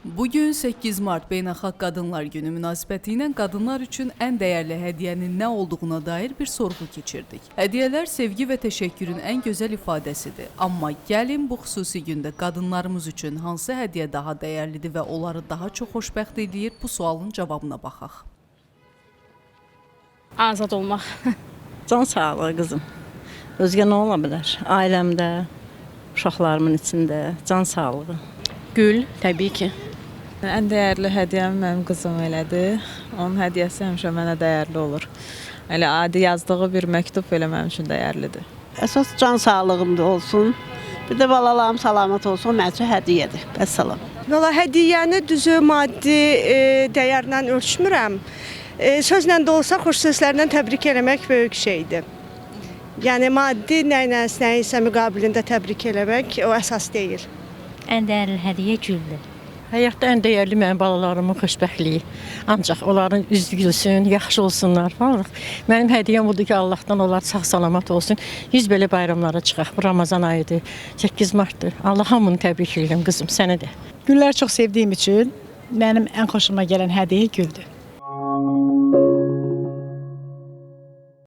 Bugün 8 Mart Beynəlxalq Qadınlar Günü münasibəti ilə qadınlar üçün ən dəyərli hədiyyənin nə olduğuna dair bir sorğu keçirdik. Hədiyyələr sevgi və təşəkkürün ən gözəl ifadəsidir. Amma gəlin bu xüsusi gündə qadınlarımız üçün hansı hədiyyə daha dəyərlidir və onları daha çox xoşbəxt edir, bu sualın cavabına baxaq. Azad olmaq. Can sağlığı qızım. Özgə nə ola bilər? Ailəmdə, uşaqlarımın içində can sağlığı. Gül, təbii ki. Ən dəyərli hədiyyəm mənim qızım elədir. Onun hədiyyəsi həmişə mənə dəyərli olur. Elə adi yazdığı bir məktub elə mənim üçün dəyərlidir. Əsas can sağlığımda olsun. Bir də balalarım salamat olsun, mənim üçün hədiyyədir. Vəssalam. Valla hədiyyəni düzü maddi dəyərlə ölçmürəm. Sözlə də olsa xoş sözlərlə təbrik eləmək böyük şeydir. Yəni maddi nəyinsə müqabilində təbrik eləmək o əsas deyil. Ən dəyərli hədiyyə güldür. Həyatda ən dəyərli mənim balalarımın xoşbəxtliyi. Ancaq onların üzü gülsün, yaxşı olsunlar falan. Mənim hədiyyəm budur ki, Allahdan onlar sağ-salamat olsun. Yüz belə bayramlara çıxaq. Bu Ramazan ayıdır, 8 Martdır. Allah hamını təbrik edirəm qızım, sənə də. Gülləri çox sevdiyim üçün mənim ən xoşuma gələn hədiyyə güldür.